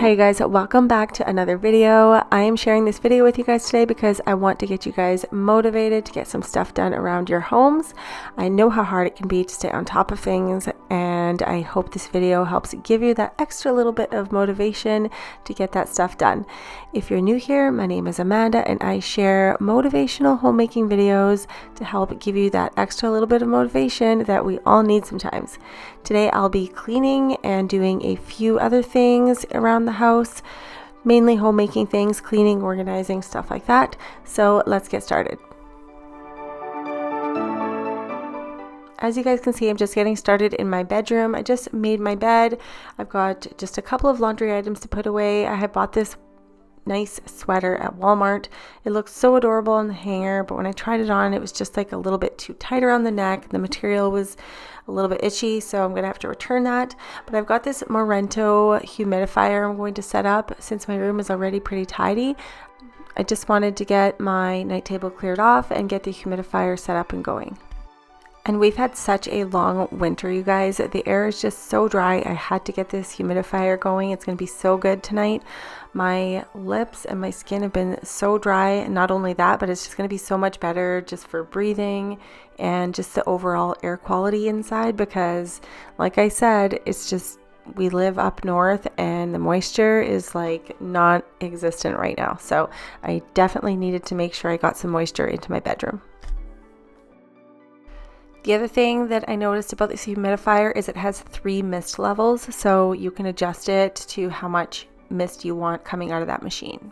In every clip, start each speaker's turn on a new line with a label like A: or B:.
A: Hey guys, welcome back to another video. I am sharing this video with you guys today because I want to get you guys motivated to get some stuff done around your homes. I know how hard it can be to stay on top of things, and I hope this video helps give you that extra little bit of motivation to get that stuff done. If you're new here, my name is Amanda and I share motivational homemaking videos to help give you that extra little bit of motivation that we all need sometimes. Today I'll be cleaning and doing a few other things around the house, mainly homemaking things, cleaning, organizing, stuff like that. So let's get started. As you guys can see, I'm just getting started in my bedroom. I just made my bed. I've got just a couple of laundry items to put away. I had bought this nice sweater at Walmart. It looks so adorable on the hanger, but when I tried it on, it was just like a little bit too tight around the neck. The material was a little bit itchy, so I'm gonna have to return that. But I've got this MORENTO humidifier I'm going to set up since my room is already pretty tidy. I just wanted to get my night table cleared off and get the humidifier set up and going. And we've had such a long winter, you guys. The air is just so dry. I had to get this humidifier going. It's going to be so good tonight. My lips and my skin have been so dry. And not only that, but it's just going to be so much better just for breathing and just the overall air quality inside. Because like I said, it's just, we live up north and the moisture is like non-existent right now. So I definitely needed to make sure I got some moisture into my bedroom. The other thing that I noticed about this humidifier is it has 3 mist levels, so you can adjust it to how much mist you want coming out of that machine.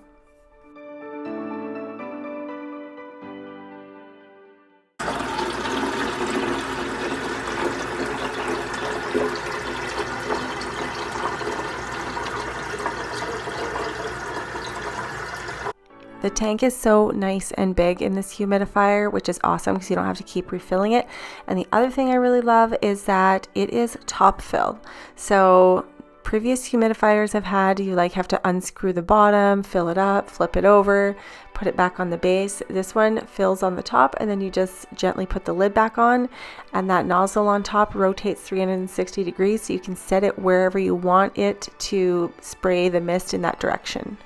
A: The tank is so nice and big in this humidifier, which is awesome because you don't have to keep refilling it. And the other thing I really love is that it is top fill. So previous humidifiers I've had, you like have to unscrew the bottom, fill it up, flip it over, put it back on the base. This one fills on the top and then you just gently put the lid back on, and that nozzle on top rotates 360 degrees so you can set it wherever you want it to spray the mist in that direction.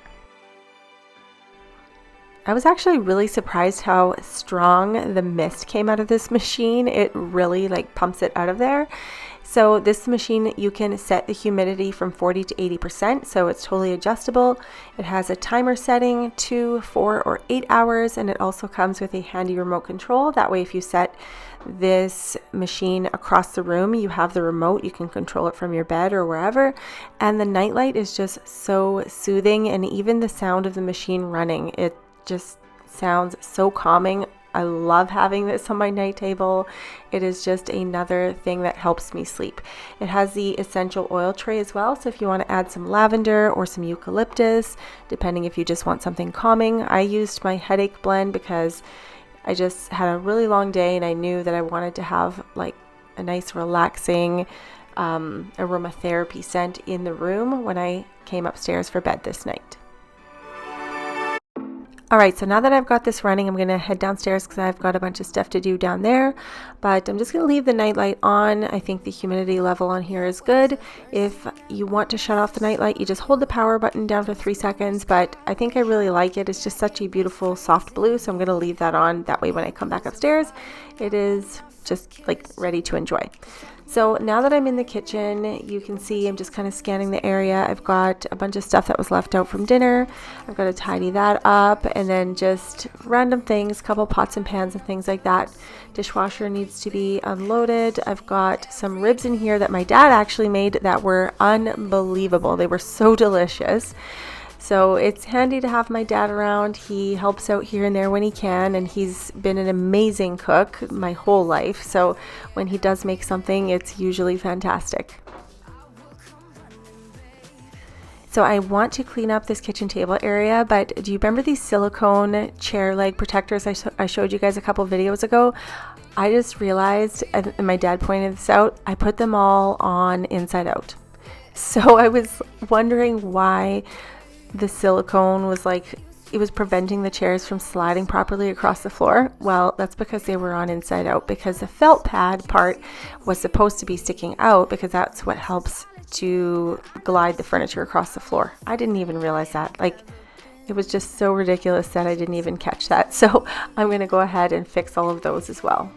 A: I was actually really surprised how strong the mist came out of this machine. It really like pumps it out of there. So this machine, you can set the humidity from 40 to 80%, so it's totally adjustable. It has a timer setting, 2, 4, or 8 hours, and it also comes with a handy remote control. That way if you set this machine across the room, you have the remote, you can control it from your bed or wherever. And the nightlight is just so soothing, and even the sound of the machine running, it just sounds so calming. I love having this on my night table. It is just another thing that helps me sleep. It has the essential oil tray as well, so if you want to add some lavender or some eucalyptus, depending if you just want something calming. I used my headache blend because I just had a really long day and I knew that I wanted to have like a nice relaxing aromatherapy scent in the room when I came upstairs for bed this night. Alright, so now that I've got this running, I'm going to head downstairs because I've got a bunch of stuff to do down there. But I'm just going to leave the nightlight on. I think the humidity level on here is good. If you want to shut off the nightlight, you just hold the power button down for 3 seconds. But I think I really like it. It's just such a beautiful soft blue, so I'm going to leave that on. That way when I come back upstairs, it is just like ready to enjoy. So now that I'm in the kitchen, you can see I'm just kind of scanning the area. I've got a bunch of stuff that was left out from dinner. I've got to tidy that up, and then just random things, couple pots and pans and things like that. Dishwasher needs to be unloaded. I've got some ribs in here that my dad actually made that were unbelievable. They were so delicious. So it's handy to have my dad around. He helps out here and there when he can, and he's been an amazing cook my whole life. So when he does make something, it's usually fantastic. So I want to clean up this kitchen table area, but do you remember these silicone chair leg protectors I showed you guys a couple videos ago? I just realized, and my dad pointed this out, I put them all on inside out. So I was wondering why the silicone was like, it was preventing the chairs from sliding properly across the floor. Well, that's because they were on inside out, because the felt pad part was supposed to be sticking out because that's what helps to glide the furniture across the floor. I didn't even realize that. Like, it was just so ridiculous that I didn't even catch that. So I'm going to go ahead and fix all of those as well.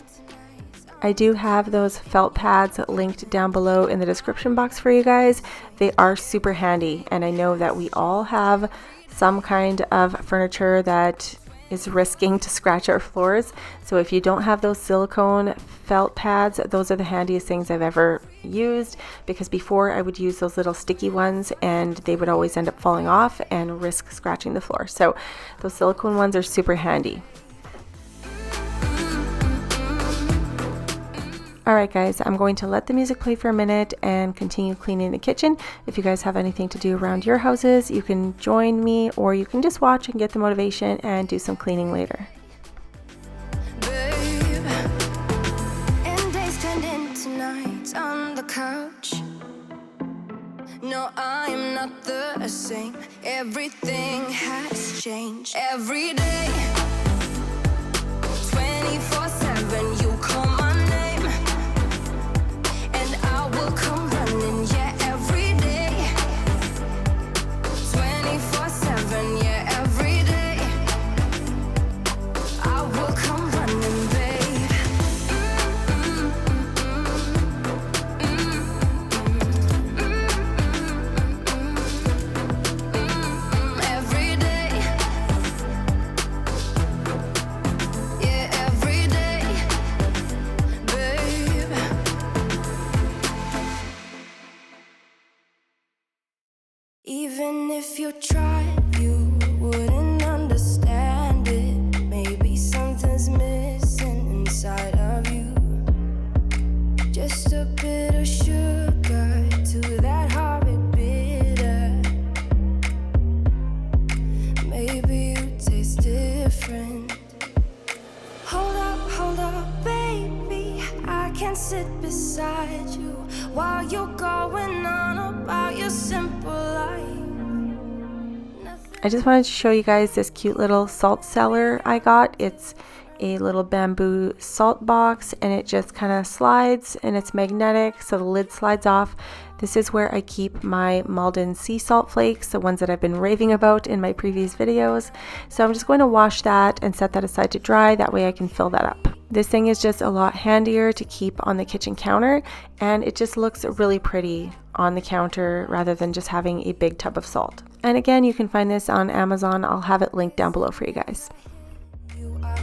A: I do have those felt pads linked down below in the description box for you guys. They are super handy, and I know that we all have some kind of furniture that is risking to scratch our floors. So if you don't have those silicone felt pads, those are the handiest things I've ever used, because before I would use those little sticky ones and they would always end up falling off and risk scratching the floor. So those silicone ones are super handy. Alright guys, I'm going to let the music play for a minute and continue cleaning the kitchen. If you guys have anything to do around your houses, you can join me, or you can just watch and get the motivation and do some cleaning later.
B: Babe, and days turned into nights on the couch. No, I am not the same. Everything has changed. Every day, 24/7, you call my name, and I will come running. Yeah, every day, 24/7. Yeah, every day, I will come running, babe. Every day, yeah, every day, babe. Even if you tried, you wouldn't understand it. Maybe something's missing inside of you. Just a bit of sugar to that horrid bitter. Maybe you taste different. Hold up, baby. I can sit beside you while you're going on about your simple life.
A: I just wanted to show you guys this cute little salt cellar I got. It's a little bamboo salt box, and it just kind of slides, and it's magnetic, so the lid slides off. This is where I keep my Malden sea salt flakes, the ones that I've been raving about in my previous videos. So I'm just going to wash that and set that aside to dry. That way I can fill that up. This thing is just a lot handier to keep on the kitchen counter, and it just looks really pretty on the counter rather than just having a big tub of salt. And again, you can find this on Amazon. I'll have it linked down below for you guys.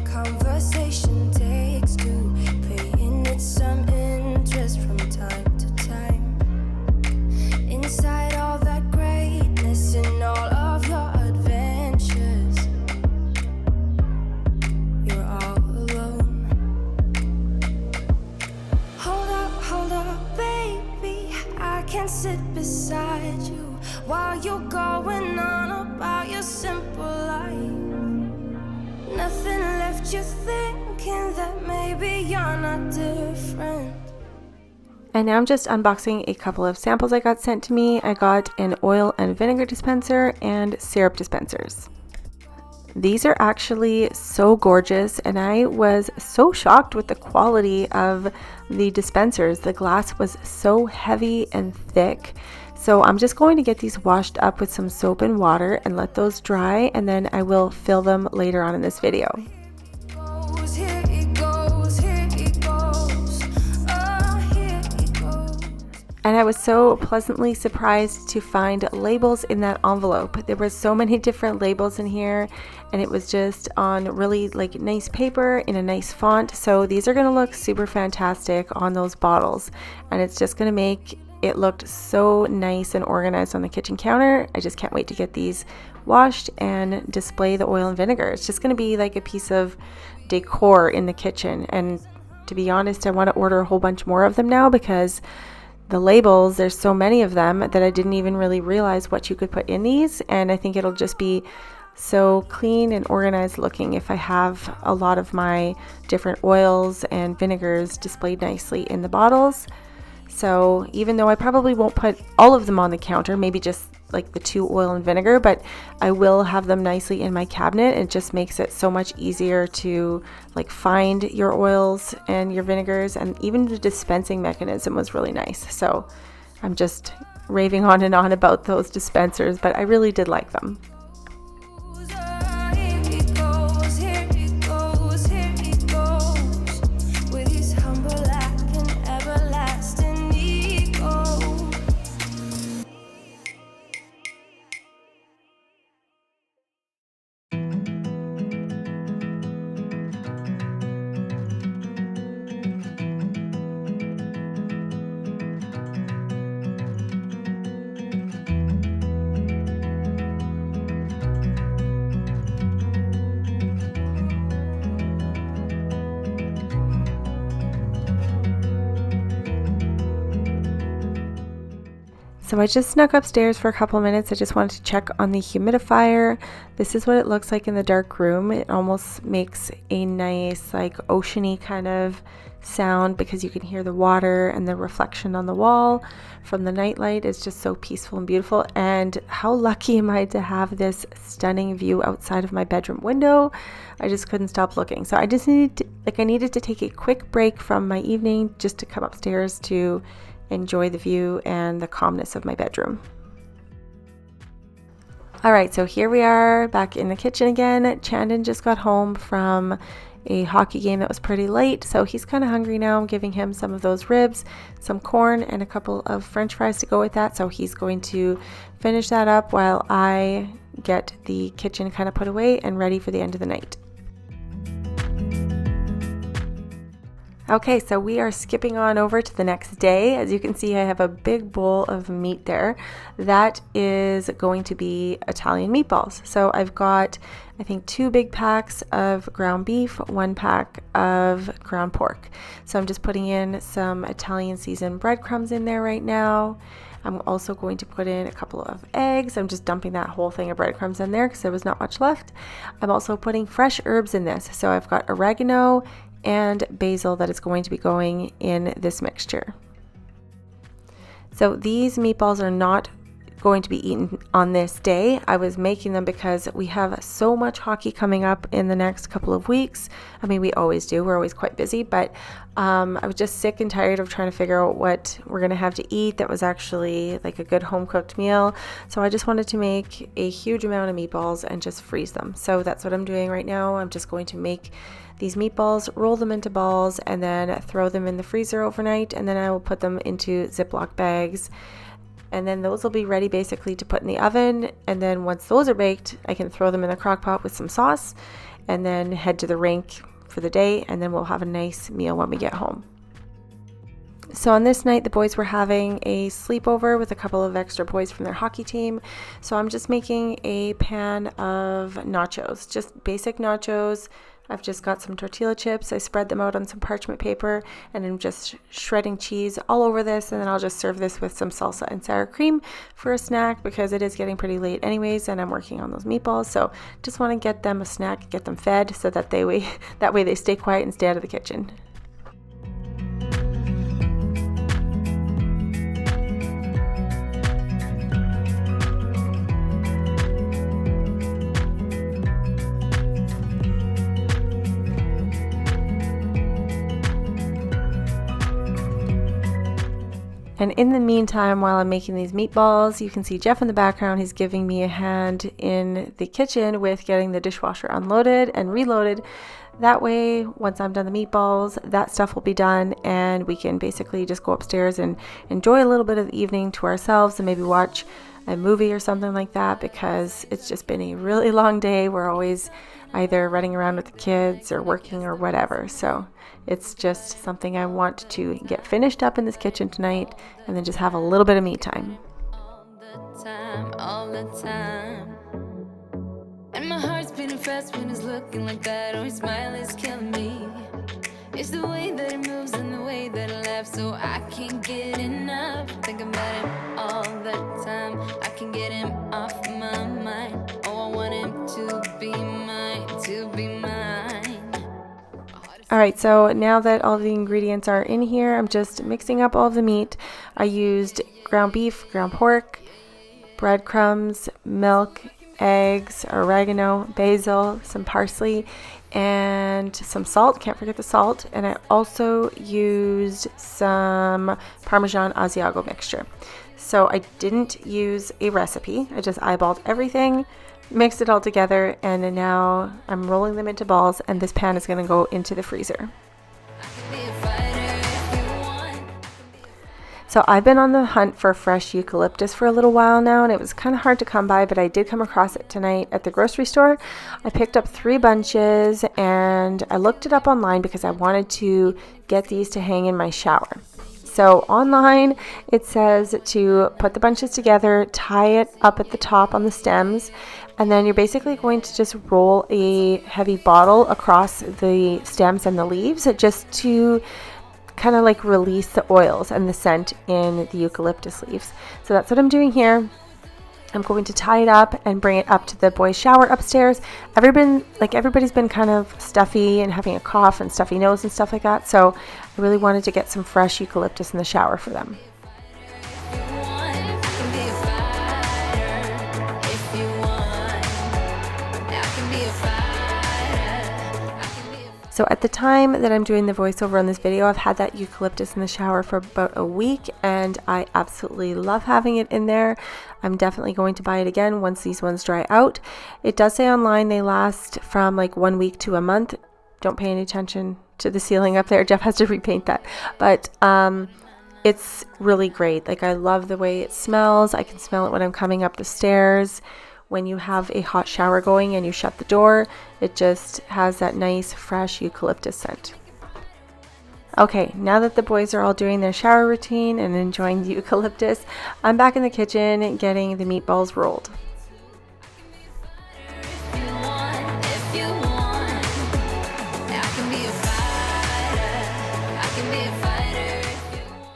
B: Conversation takes two, paying it some interest from time to time. Inside all that greatness and all of your adventures, you're all alone. Hold up, baby. I can sit beside you while you're going on about your simple life. Nothing left you thinking that maybe you're not different.
A: And now I'm just unboxing a couple of samples I got sent to me. I got an oil and vinegar dispenser and syrup dispensers. These are actually so gorgeous, and I was so shocked with the quality of the dispensers. The glass was so heavy and thick. So I'm just going to get these washed up with some soap and water and let those dry, and then I will fill them later on in this video. And I was so pleasantly surprised to find labels in that envelope. There were so many different labels in here, and it was just on really like nice paper in a nice font. So these are going to look super fantastic on those bottles, and it's just going to make it looked so nice and organized on the kitchen counter. I just can't wait to get these washed and display the oil and vinegar. It's just going to be like a piece of decor in the kitchen. And to be honest, I want to order a whole bunch more of them now, because the labels, there's so many of them that I didn't even really realize what you could put in these. And I think it'll just be so clean and organized looking if I have a lot of my different oils and vinegars displayed nicely in the bottles. So even though I probably won't put all of them on the counter, maybe just like the 2 oil and vinegar, but I will have them nicely in my cabinet. It just makes it so much easier to like find your oils and your vinegars, and even the dispensing mechanism was really nice. So I'm just raving on and on about those dispensers, but I really did like them. So I just snuck upstairs for a couple minutes. I just wanted to check on the humidifier. This is what it looks like in the dark room. It almost makes a nice like oceany kind of sound because you can hear the water and the reflection on the wall from the nightlight. It's just so peaceful and beautiful. And how lucky am I to have this stunning view outside of my bedroom window? I just couldn't stop looking. So I just needed to take a quick break from my evening just to come upstairs to enjoy the view and the calmness of my bedroom. All right, so here we are back in the kitchen again. Chandon just got home from a hockey game that was pretty late, so he's kind of hungry now. I'm giving him some of those ribs, some corn, and a couple of French fries to go with that. So he's going to finish that up while I get the kitchen kind of put away and ready for the end of the night. Okay, so we are skipping on over to the next day. As you can see, I have a big bowl of meat there. That is going to be Italian meatballs. So I've got, I think, 2 big packs of ground beef, 1 pack of ground pork. So I'm just putting in some Italian seasoned breadcrumbs in there right now. I'm also going to put in a couple of eggs. I'm just dumping that whole thing of breadcrumbs in there because there was not much left. I'm also putting fresh herbs in this. So I've got oregano and basil that is going to be going in this mixture. So these meatballs are not going to be eaten on this day. I was making them because we have so much hockey coming up in the next couple of weeks. I mean, we always do. We're always quite busy, but I was just sick and tired of trying to figure out what we're going to have to eat that was actually like a good home cooked meal. So I just wanted to make a huge amount of meatballs and just freeze them. So that's what I'm doing right now. I'm just going to make these meatballs, roll them into balls, and then throw them in the freezer overnight, and then I will put them into Ziploc bags. And then those will be ready basically to put in the oven. And then once those are baked, I can throw them in the crock pot with some sauce and then head to the rink for the day. And then we'll have a nice meal when we get home. So on this night, the boys were having a sleepover with a couple of extra boys from their hockey team. So I'm just making a pan of nachos, just basic nachos. I've just got some tortilla chips. I spread them out on some parchment paper and I'm just shredding cheese all over this, and then I'll just serve this with some salsa and sour cream for a snack because it is getting pretty late anyways and I'm working on those meatballs. So just want to get them a snack, get them fed so that that way they stay quiet and stay out of the kitchen. And in the meantime, while I'm making these meatballs, you can see Jeff in the background. He's giving me a hand in the kitchen with getting the dishwasher unloaded and reloaded. That way, once I'm done the meatballs, that stuff will be done and we can basically just go upstairs and enjoy a little bit of the evening to ourselves and maybe watch a movie or something like that because it's just been a really long day. We're always either running around with the kids or working or whatever. So it's just something I want to get finished up in this kitchen tonight and then just have a little bit of me time.
B: All the time. And my heart's beating fast when it's looking like that. Oh, his smile is killing me. It's the way that it moves and the way that it laughs, so I can't get enough. Think about him all the time. I can get him off my mind. Oh, I want him to be mine, to be mine.
A: All right, so now that all the ingredients are in here, I'm just mixing up all of the meat. I used ground beef, ground pork, breadcrumbs, milk, eggs, oregano, basil, some parsley, and some salt. Can't forget the salt. And I also used some Parmesan Asiago mixture. So I didn't use a recipe. I just eyeballed everything, mixed it all together, and then now I'm rolling them into balls, and this pan is going to go into the freezer. So I've been on the hunt for fresh eucalyptus for a little while now, and it was kind of hard to come by, but I did come across it tonight at the grocery store. I picked up 3 bunches, and I looked it up online because I wanted to get these to hang in my shower. So online it says to put the bunches together, tie it up at the top on the stems, and then you're basically going to just roll a heavy bottle across the stems and the leaves just to kind of like release the oils and the scent in the eucalyptus leaves. So that's what I'm doing here. I'm going to tie it up and bring it up to the boys' shower upstairs. Everybody's been kind of stuffy and having a cough and stuffy nose and stuff like that. So I really wanted to get some fresh eucalyptus in the shower for them. So at the time that I'm doing the voiceover on this video, I've had that eucalyptus in the shower for about a week, and I absolutely love having it in there. I'm definitely going to buy it again once these ones dry out. It does say online they last from like 1 week to a month. Don't pay any attention to the ceiling up there. Jeff has to repaint that. But it's really great. Like, I love the way it smells. I can smell it when I'm coming up the stairs. When you have a hot shower going and you shut the door, it just has that nice fresh eucalyptus scent. Okay, now that the boys are all doing their shower routine and enjoying the eucalyptus, I'm back in the kitchen getting the meatballs rolled.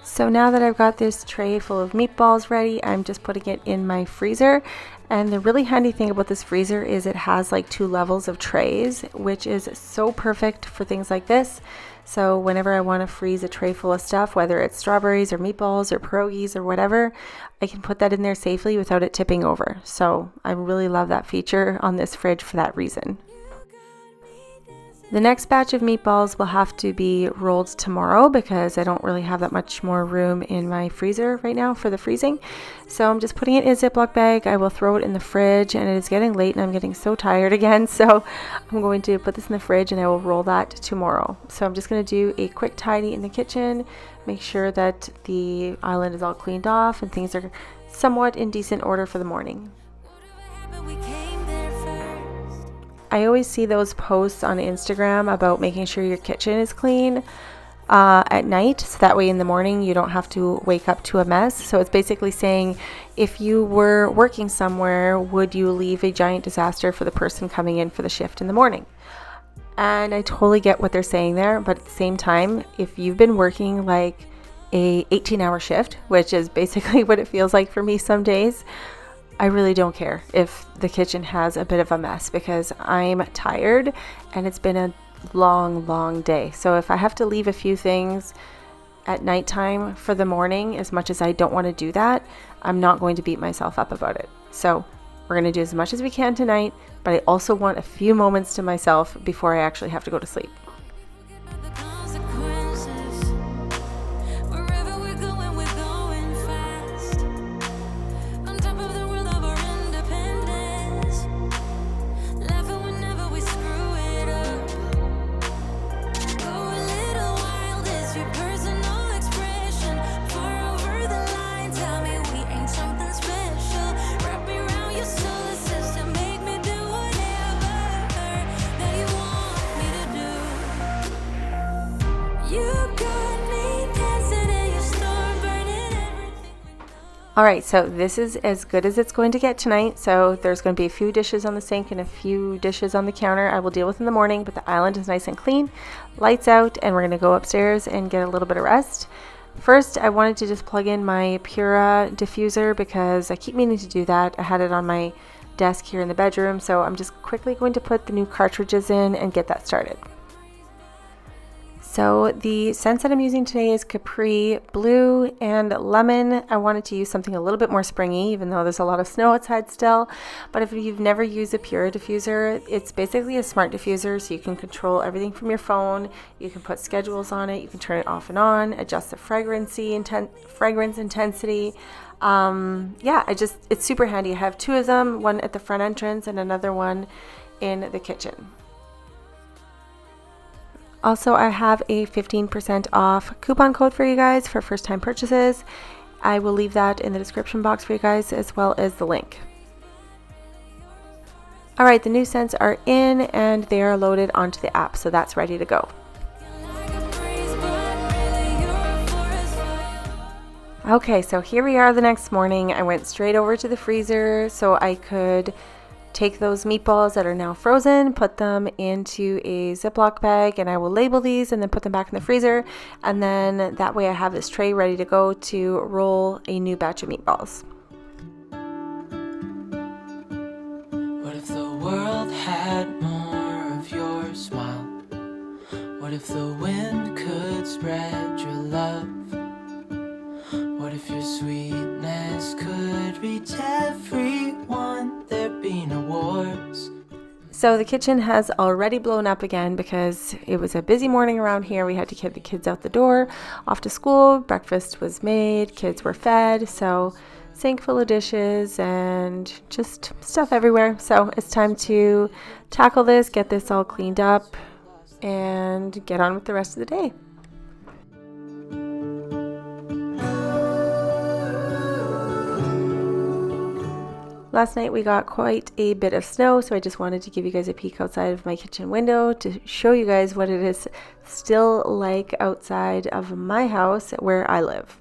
A: So now that I've got this tray full of meatballs ready, I'm just putting it in my freezer. And the really handy thing about this freezer is it has like 2 levels of trays, which is so perfect for things like this. So whenever I want to freeze a tray full of stuff, whether it's strawberries or meatballs or pierogies or whatever, I can put that in there safely without it tipping over. So I really love that feature on this fridge for that reason. The next batch of meatballs will have to be rolled tomorrow because I don't really have that much more room in my freezer right now for the freezing. So I'm just putting it in a Ziploc bag. I will throw it in the fridge, and it is getting late and I'm getting so tired again. So I'm going to put this in the fridge and I will roll that tomorrow. So I'm just going to do a quick tidy in the kitchen, make sure that the island is all cleaned off and things are somewhat in decent order for the morning. I always see those posts on Instagram about making sure your kitchen is clean at night, so that way in the morning you don't have to wake up to a mess. So it's basically saying, if you were working somewhere, would you leave a giant disaster for the person coming in for the shift in the morning? And I totally get what they're saying there, but at the same time, if you've been working like a 18-hour shift, which is basically what it feels like for me some days, I really don't care if the kitchen has a bit of a mess because I'm tired and it's been a long day. So if I have to leave a few things at nighttime for the morning, as much as I don't want to do that, I'm not going to beat myself up about it. So we're going to do as much as we can tonight, but I also want a few moments to myself before I actually have to go to sleep. Alright, so this is as good as it's going to get tonight. So there's going to be a few dishes on the sink and a few dishes on the counter I will deal with in the morning, but the island is nice and clean, lights out, and we're going to go upstairs and get a little bit of rest. First, I wanted to just plug in my Pura diffuser because I keep meaning to do that. I had it on my desk here in the bedroom, so I'm just quickly going to put the new cartridges in and get that started. So the scents that I'm using today is Capri, Blue, and Lemon. I wanted to use something a little bit more springy, even though there's a lot of snow outside still. But if you've never used a Pure diffuser, it's basically a smart diffuser, so you can control everything from your phone. You can put schedules on it. You can turn it off and on, adjust the fragrance intensity. Yeah, it's super handy. I have two of them, one at the front entrance and another one in the kitchen. Also, I have a 15% off coupon code for you guys for first time purchases. I will leave that in the description box for you guys, as well as the link. All right, the new scents are in and they are loaded onto the app, so that's ready to go. Okay, so here we are the next morning. I went straight over to the freezer so I could take those meatballs that are now frozen, put them into a Ziploc bag, and I will label these and then put them back in the freezer. And then that way I have this tray ready to go to roll a new batch of meatballs.
B: What if the world had more of your smile? What if the wind could spread your love? What if your sweetness could reach everyone? There'd be no wars.
A: So the kitchen has already blown up again because it was a busy morning around here. We had to get the kids out the door, off to school. Breakfast was made, kids were fed, so sink full of dishes and just stuff everywhere. So it's time to tackle this, get this all cleaned up, and get on with the rest of the day. Last night we got quite a bit of snow, so I just wanted to give you guys a peek outside of my kitchen window to show you guys what it is still like outside of my house where I live.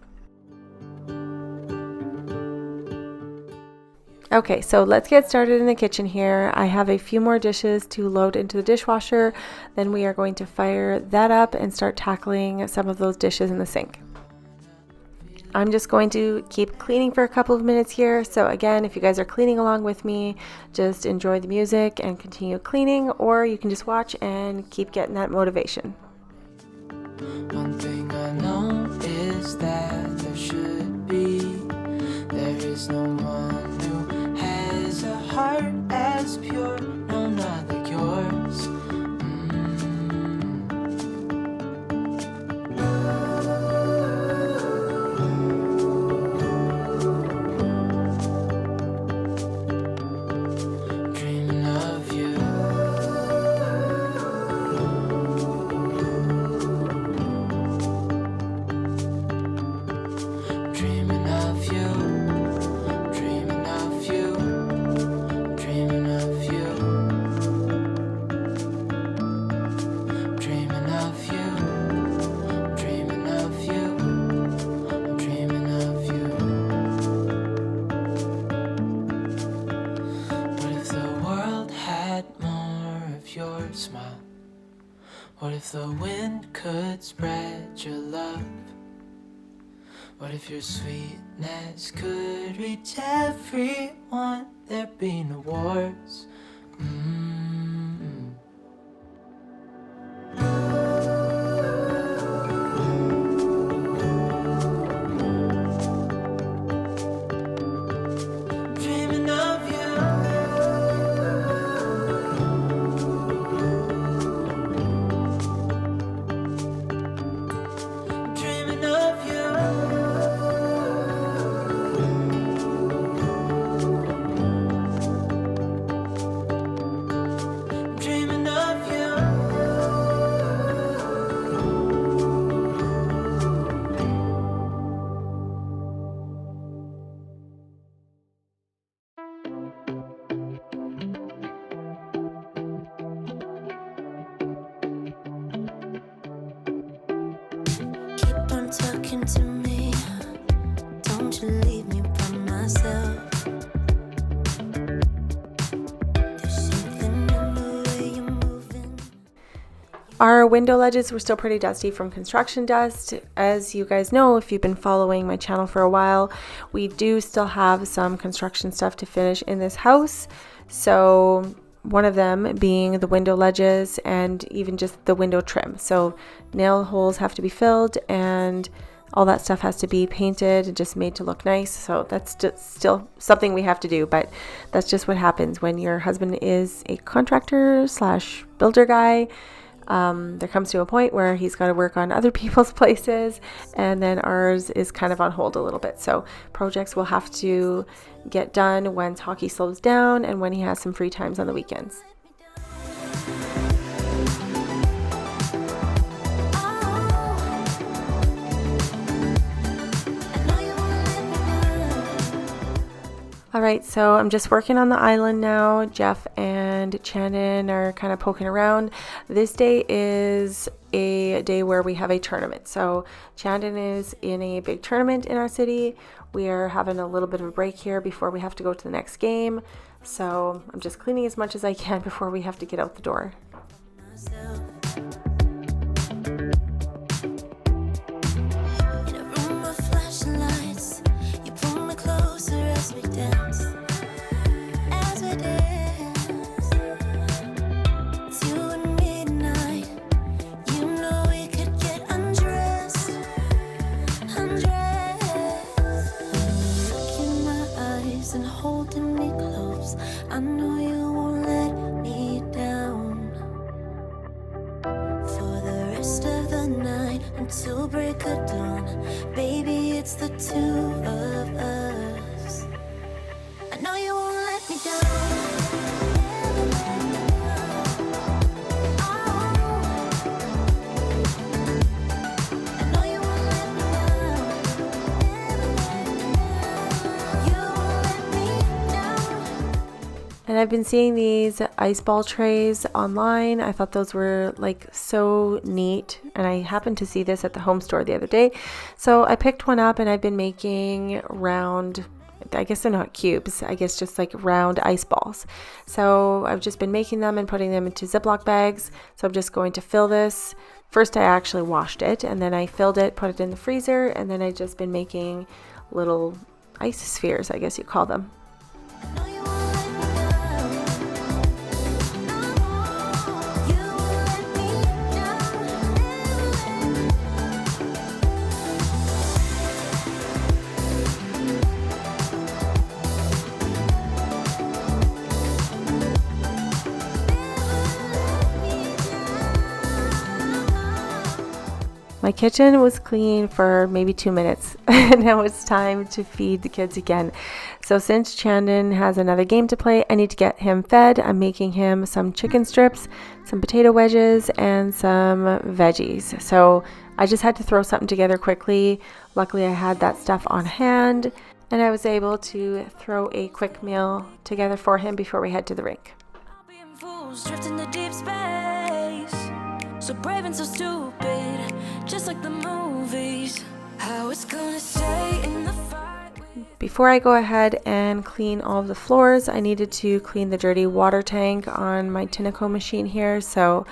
A: Okay, so let's get started in the kitchen here. I have a few more dishes to load into the dishwasher. Then we are going to fire that up and start tackling some of those dishes in the sink. I'm just going to keep cleaning for a couple of minutes here. So again, if you guys are cleaning along with me, just enjoy the music and continue cleaning, or you can just watch and keep getting that motivation.
B: One thing I know is that there is no one who has a heart as pure, no, not like yours. Smile. What if the wind could spread your love? What if your sweetness could reach everyone? There'd be no wars. Talking to me, don't you leave me by myself. There's something in the way you're moving.
A: Our window ledges were still pretty dusty from construction dust. As you guys know, if you've been following my channel for a while, we do still have some construction stuff to finish in this house. So one of them being the window ledges and even just the window trim. So nail holes have to be filled and all that stuff has to be painted and just made to look nice. So that's just still something we have to do, but that's just what happens when your husband is a contractor slash builder guy. There comes to a point where he's got to work on other people's places, and then ours is kind of on hold a little bit. So projects will have to get done once hockey slows down and when he has some free times on the weekends. All right, so I'm just working on the island now. Jeff and Chandon are kind of poking around. This day is a day where we have a tournament. So Chandon is in a big tournament in our city. We are having a little bit of a break here before we have to go to the next game. So I'm just cleaning as much as I can before we have to get out the door.
B: Until break of dawn, baby, it's the two of us. I know you won't let me down. I know you won't let me down. You won't let me down.
A: And I've been seeing these ice ball trays online. I thought those were like so neat, and I happened to see this at the home store the other day. So I picked one up and I've been making round, I guess they're not cubes, I guess just like round ice balls. So I've just been making them and putting them into Ziploc bags. So I'm just going to fill this. First I actually washed it and then I filled it, put it in the freezer, and then I've just been making little ice spheres, I guess you call them. My kitchen was clean for maybe 2 minutes and now it's time to feed the kids again. So since Chandon has another game to play, I need to get him fed. I'm making him some chicken strips, some potato wedges, and some veggies. So I just had to throw something together quickly. Luckily I had that stuff on hand and I was able to throw a quick meal together for him before we head to the rink.
B: Drifting to deep space, so brave and so stupid, just like the movies. How it's gonna stay in the fight.
A: Before I go ahead and clean all of the floors, I needed to clean the dirty water tank on my Tinaco machine here. So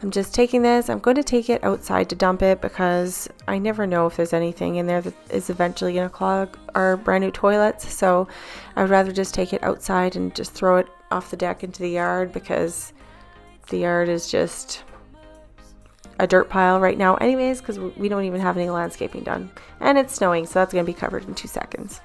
A: I'm just taking this. I'm going to take it outside to dump it because I never know if there's anything in there that is eventually going to clog our brand new toilets. So I would rather just take it outside and just throw it off the deck into the yard because the yard is just a dirt pile right now anyways, because we don't even have any landscaping done and it's snowing, so that's going to be covered in 2 seconds.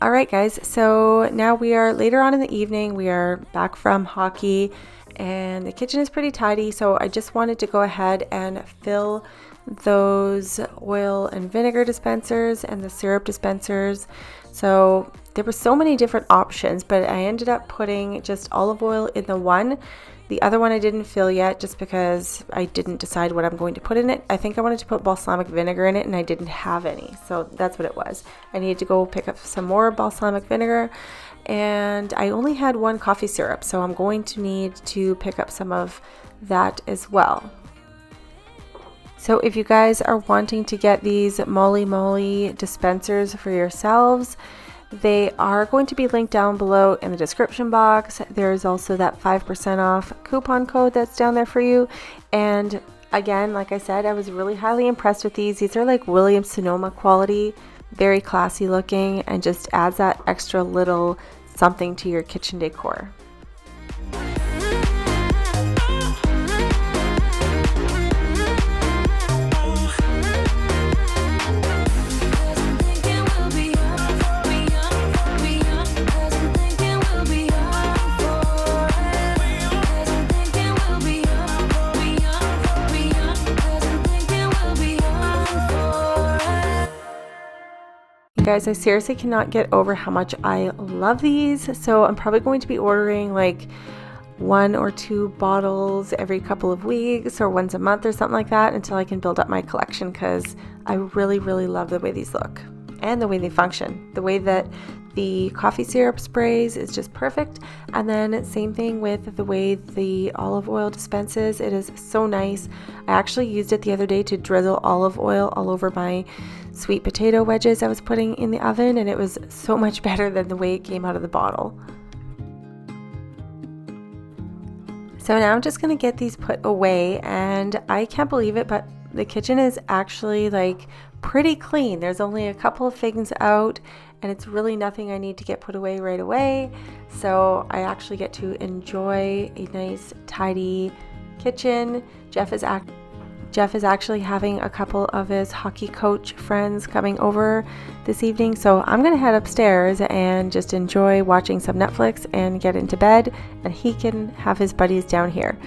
A: All right, guys, so now we are later on in the evening. We are back from hockey and the kitchen is pretty tidy. So I just wanted to go ahead and fill those oil and vinegar dispensers and the syrup dispensers. So there were so many different options, but I ended up putting just olive oil in the one. The other one I didn't fill yet just because I didn't decide what I'm going to put in it. I think I wanted to put balsamic vinegar in it and I didn't have any. So that's what it was. I needed to go pick up some more balsamic vinegar, and I only had one coffee syrup. So I'm going to need to pick up some of that as well. So if you guys are wanting to get these Molly dispensers for yourselves, they are going to be linked down below in the description box. There's also that 5% off coupon code that's down there for you. And again, like I said, I was really highly impressed with these. These are like Williams-Sonoma quality, very classy looking, and just adds that extra little something to your kitchen decor. Guys, I seriously cannot get over how much I love these. So I'm probably going to be ordering like 1 or 2 bottles every couple of weeks or once a month or something like that until I can build up my collection, because I really love the way these look and the way they function. The way that the coffee syrup sprays is just perfect, and then same thing with the way the olive oil dispenses. It is so nice. I actually used it the other day to drizzle olive oil all over my sweet potato wedges I was putting in the oven, and it was so much better than the way it came out of the bottle. So now I'm just going to get these put away, and I can't believe it, but the kitchen is actually like pretty clean. There's only a couple of things out, and it's really nothing I need to get put away right away. So I actually get to enjoy a nice tidy kitchen. Jeff is actually having a couple of his hockey coach friends coming over this evening, so I'm gonna head upstairs and just enjoy watching some Netflix and get into bed, and he can have his buddies down here.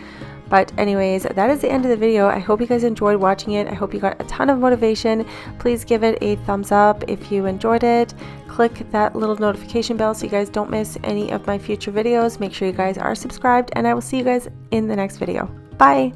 A: But anyways, that is the end of the video. I hope you guys enjoyed watching it. I hope you got a ton of motivation. Please give it a thumbs up if you enjoyed it. Click that little notification bell so you guys don't miss any of my future videos. Make sure you guys are subscribed, and I will see you guys in the next video. Bye!